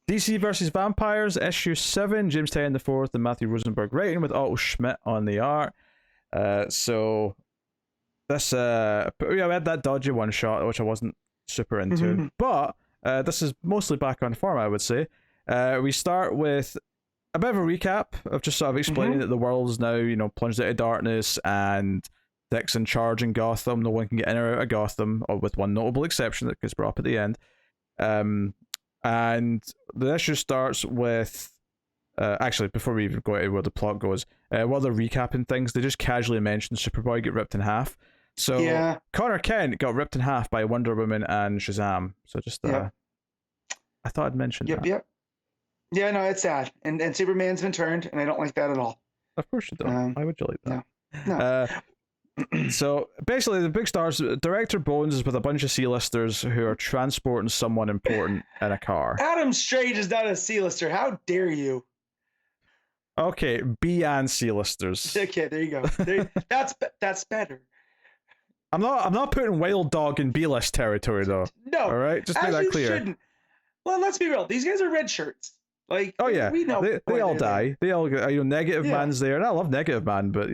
DC versus Vampires, issue 7, James Tynion IV and Matthew Rosenberg writing with Otto Schmidt on the art. So this, we had that dodgy one shot, which I wasn't super into, but this is mostly back on form, I would say. We start with a bit of a recap of just sort of explaining that the world's now, plunged into darkness and Dick's in charge in Gotham. No one can get in or out of Gotham, or with one notable exception that gets brought up at the end. And the issue starts with, actually, before we even go into where the plot goes, while they're recapping things, they just casually mention Superboy get ripped in half. So Connor Kent got ripped in half by Wonder Woman and Shazam. So just, I thought I'd mention that. Yep. Yeah, no, it's sad. And Superman's been turned, and I don't like that at all. Of course you don't. Why would you like that? No. So basically, the big stars, Director Bones is with a bunch of C-listers who are transporting someone important in a car. Adam Strange is not a C-lister. How dare you? Okay, B and C-listers. Okay, there you go. That's better. I'm not putting Wild Dog in B-list territory though. No. All right, just make that clear. Shouldn't. Well, let's be real. These guys are red shirts. Like, oh yeah, we know they all die. They all, Negative Man's there, and I love Negative Man, but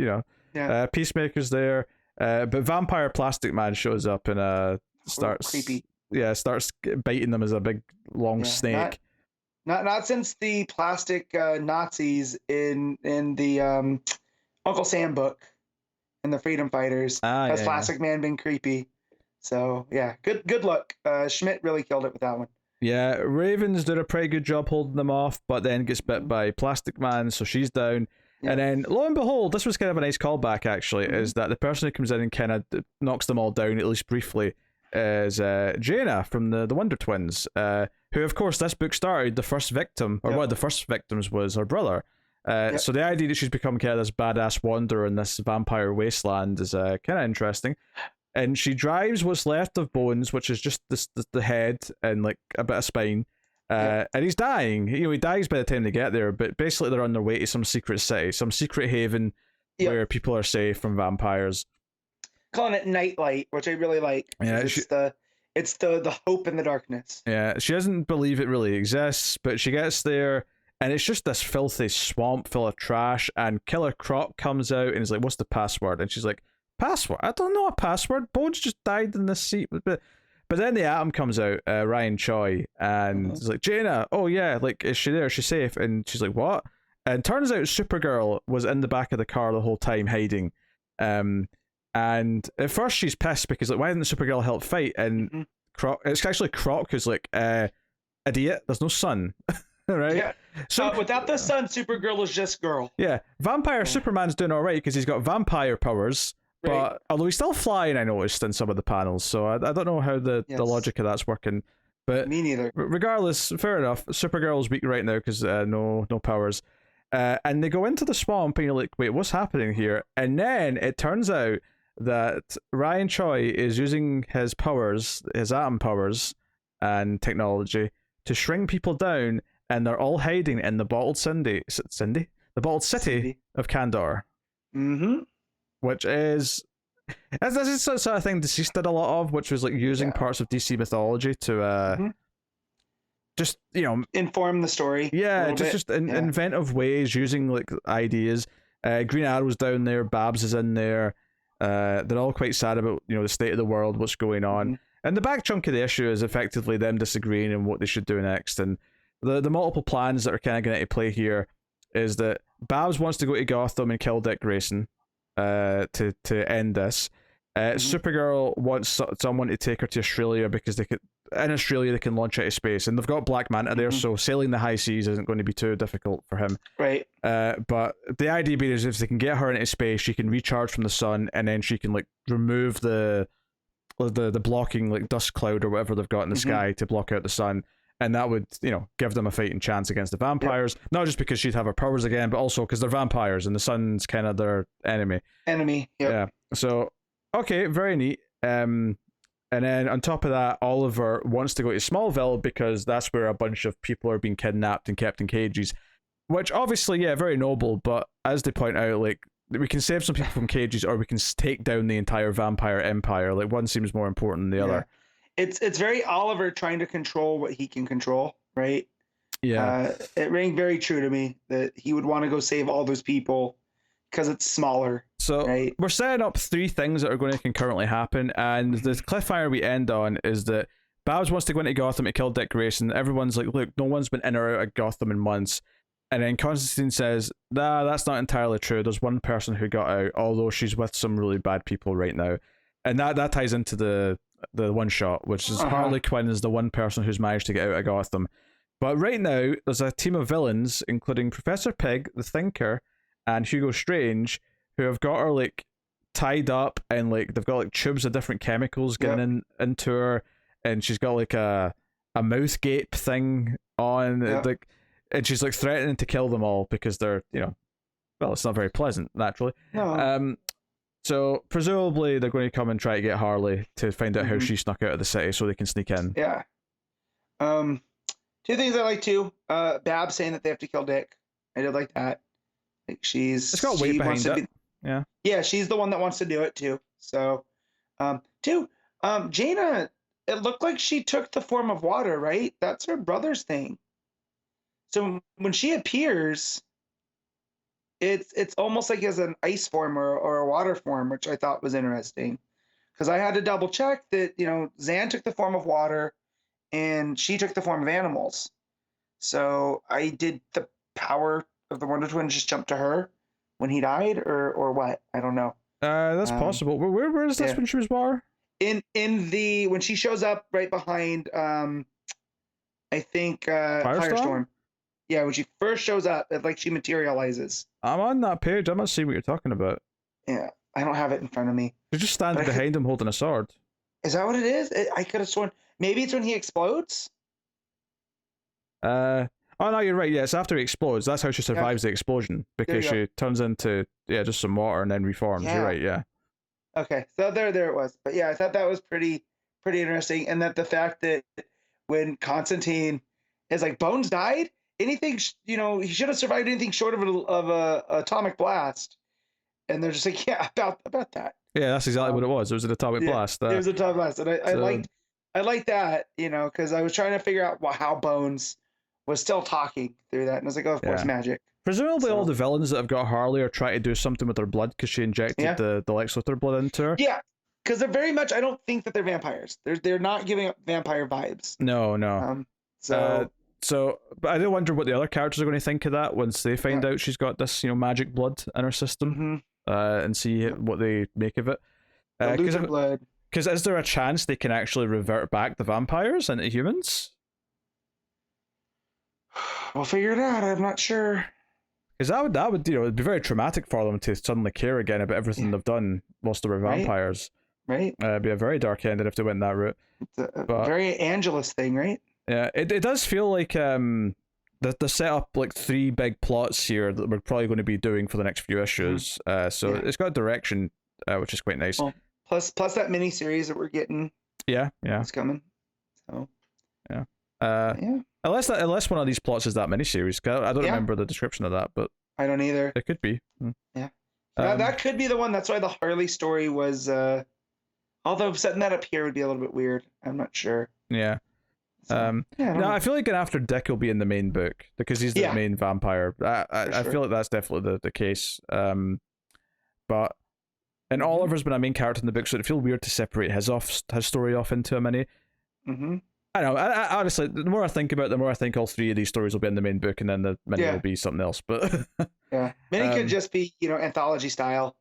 Peacemaker's there. But Vampire Plastic Man shows up and starts creepy. Yeah, starts biting them as a big long snake. Not since the plastic Nazis in the Uncle Sam book and the Freedom Fighters has Plastic Man been creepy. So yeah, good luck. Schmidt really killed it with that one. Yeah, Ravens did a pretty good job holding them off, but then gets bit by Plastic Man, so she's down. Yeah. And then, lo and behold, this was kind of a nice callback, actually, is that the person who comes in and kind of knocks them all down, at least briefly, is Jaina from the Wonder Twins, who, of course, this book started, the first victim, or one of the first victims was her brother. So the idea that she's become kind of this badass wanderer in this vampire wasteland is kind of interesting. And she drives what's left of Bones, which is just the head and like a bit of spine. And he's dying. He dies by the time they get there, but basically they're on their way to some secret city, some secret haven where people are safe from vampires. Calling it Nightlight, which I really like. Yeah, it's the hope in the darkness. Yeah, she doesn't believe it really exists, but she gets there and it's just this filthy swamp full of trash, and Killer Croc comes out and is like, "What's the password?" And she's like, "Password? I don't know a password. Bones just died in this seat." But then the Atom comes out, Ryan Choi, and he's like, "Jaina, oh yeah, like, is she there? Is she safe?" And she's like, "What?" And turns out Supergirl was in the back of the car the whole time hiding. And at first she's pissed because, like, why didn't Supergirl help fight? And it's actually Croc who's like, "Idiot, there's no sun." Right? Yeah. So without the sun, Supergirl is just girl. Yeah. Vampire Superman's doing alright because he's got vampire powers. But although he's still flying, I noticed in some of the panels, so I don't know how the logic of that's working. But me neither. Regardless, fair enough. Supergirl's weak right now because no powers. And they go into the swamp, and you're like, wait, what's happening here? And then it turns out that Ryan Choi is using his powers, his atom powers and technology, to shrink people down, and they're all hiding in the bottled the bottled city of Kandor. Which is, this is the sort of thing DCeased did a lot of, which was like using parts of DC mythology to just, inform the story. Yeah, just inventive ways, using like ideas. Green Arrow's down there, Babs is in there. They're all quite sad about, the state of the world, what's going on. And the back chunk of the issue is effectively them disagreeing on what they should do next. And the multiple plans that are kind of going to play here is that Babs wants to go to Gotham and kill Dick Grayson. To end this. Supergirl wants someone to take her to Australia because in Australia they can launch out of space, and they've got Black Manta there, so sailing the high seas isn't going to be too difficult for him. Right. But the idea being is if they can get her into space, she can recharge from the sun, and then she can like remove the blocking like dust cloud or whatever they've got in the sky to block out the sun. And that would, give them a fighting chance against the vampires. Yep. Not just because she'd have her powers again, but also because they're vampires and the sun's kind of their enemy. Yep. Yeah. So, okay, very neat. And then on top of that, Oliver wants to go to Smallville because that's where a bunch of people are being kidnapped and kept in cages. Which obviously, very noble. But as they point out, like, we can save some people from cages, or we can take down the entire vampire empire. Like, one seems more important than the other. It's very Oliver trying to control what he can control, right? Yeah. It rang very true to me that he would want to go save all those people because it's smaller. So right? We're setting up three things that are going to concurrently happen, and the cliffhanger we end on is that Babs wants to go into Gotham to kill Dick Grayson. Everyone's like, look, no one's been in or out of Gotham in months. And then Constantine says, nah, that's not entirely true. There's one person who got out, although she's with some really bad people right now. And that ties into the one shot, which is Harley Quinn is the one person who's managed to get out of Gotham. But right now, there's a team of villains, including Professor Pig, the Thinker, and Hugo Strange, who have got her like tied up, and like they've got like tubes of different chemicals getting into her, and she's got like a mouth gape thing on, like, and she's like threatening to kill them all because they're, well, it's not very pleasant naturally. No. So presumably they're going to come and try to get Harley to find out how she snuck out of the city so they can sneak in. Yeah. Two things I like too. Babs saying that they have to kill Dick. I did like that. Like it's got weight behind it. Yeah, she's the one that wants to do it too. So, Jaina, it looked like she took the form of water, right? That's her brother's thing. So when she appears, it's almost like as an ice form or a water form, which I thought was interesting. Because I had to double check that, Zan took the form of water and she took the form of animals. So I did the power of the Wonder Twin just jump to her when he died or what? I don't know. That's possible. Where is this when she was water? In the when she shows up right behind I think Firestorm. Yeah, when she first shows up, it's like she materializes. I'm on that page. I'm not seeing what you're talking about. Yeah, I don't have it in front of me. She's just standing behind him holding a sword. Is that what it is? I could have sworn. Maybe it's when he explodes? Oh, no, you're right. Yeah, it's after he explodes. That's how she survives the explosion. Because she turns into, just some water and then reforms. You're right, yeah. Okay, so there it was. But yeah, I thought that was pretty interesting. And that the fact that when Constantine is like, Bones died? Anything, he should have survived anything short of a atomic blast. And they're just like, yeah, about that. Yeah, that's exactly what it was. It was an atomic blast. It was an atomic blast. And I liked that, because I was trying to figure out how Bones was still talking through that. And I was like, oh, of course, magic. Presumably all the villains that have got Harley are trying to do something with their blood because she injected the Lex Luthor blood into her. Yeah, because they're very much, I don't think that they're vampires. They're not giving up vampire vibes. No. But I do wonder what the other characters are going to think of that once they find out she's got this, magic blood in her system, and see what they make of it. Because is there a chance they can actually revert back the vampires into humans? We'll figure it out. I'm not sure. Because that would it'd be very traumatic for them to suddenly care again about everything they've done whilst they were vampires. Right. It'd be a very dark ending if they went that route. It's a very Angelus thing, right? Yeah, it does feel like they set up like three big plots here that we're probably going to be doing for the next few issues. So it's got a direction, which is quite nice. Well, plus that mini series that we're getting. Yeah. It's coming. So. Yeah. Unless one of these plots is that miniseries. I don't remember the description of that, but I don't either. It could be. Yeah. That could be the one. That's why the Harley story was. Although setting that up here would be a little bit weird. I'm not sure. Yeah. I feel like after Dick will be in the main book because he's the main vampire. I feel like that's definitely the case. But and Oliver's been a main character in the book, so it feels weird to separate his story off into a mini. I don't know. I honestly, the more I think about it, the more I think all three of these stories will be in the main book, and then the mini will be something else. But mini could just be anthology style,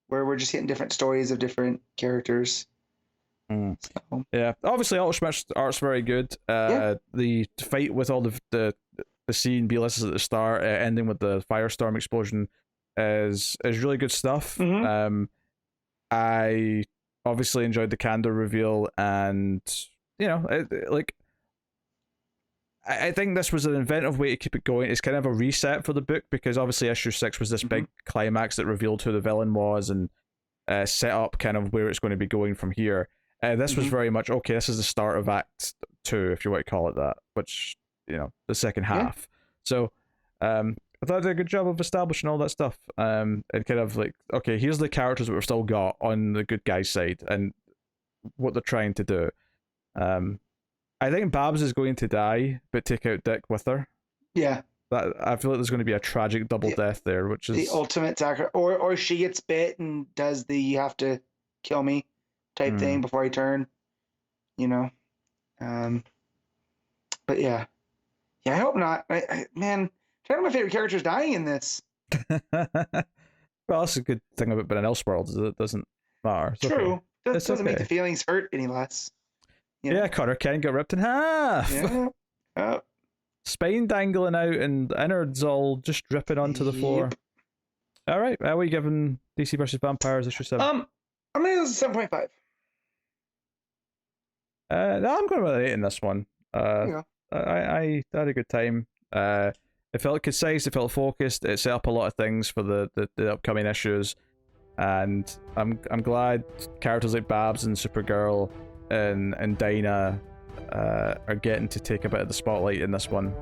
where we're just getting different stories of different characters. So. Yeah, obviously, Ultra Smash art's very good. The fight with all the C and B lists at the start, ending with the firestorm explosion, is really good stuff. I obviously enjoyed the Kandor reveal, and I think this was an inventive way to keep it going. It's kind of a reset for the book because obviously issue 6 was this big climax that revealed who the villain was and set up kind of where it's going to be going from here. This was very much, okay, this is the start of Act 2, if you want to call it that, which, the second half. So, I thought they did a good job of establishing all that stuff. And kind of like, okay, here's the characters that we've still got on the good guys' side and what they're trying to do. I think Babs is going to die, but take out Dick with her. Yeah. That I feel like there's going to be a tragic double death there, which is the ultimate sacrifice. Or she gets bit and does the "you have to kill me" type thing before I turn. You know. But yeah, I hope not. Man, one of my favorite characters dying in this. Well, that's a good thing about being an Elseworld, is it doesn't matter. It's True. Okay. Doesn't make the feelings hurt any less. You know? Yeah, Connor Kent got ripped in half. Yeah. Oh. Spine dangling out and innards all just dripping onto the floor. All right, how are you giving DC versus Vampires issue 7? I'm gonna go 7.5. No, I'm going with an 8 in this one. I had a good time. It felt concise, it felt focused, it set up a lot of things for the upcoming issues, and I'm glad characters like Babs and Supergirl and Dinah are getting to take a bit of the spotlight in this one.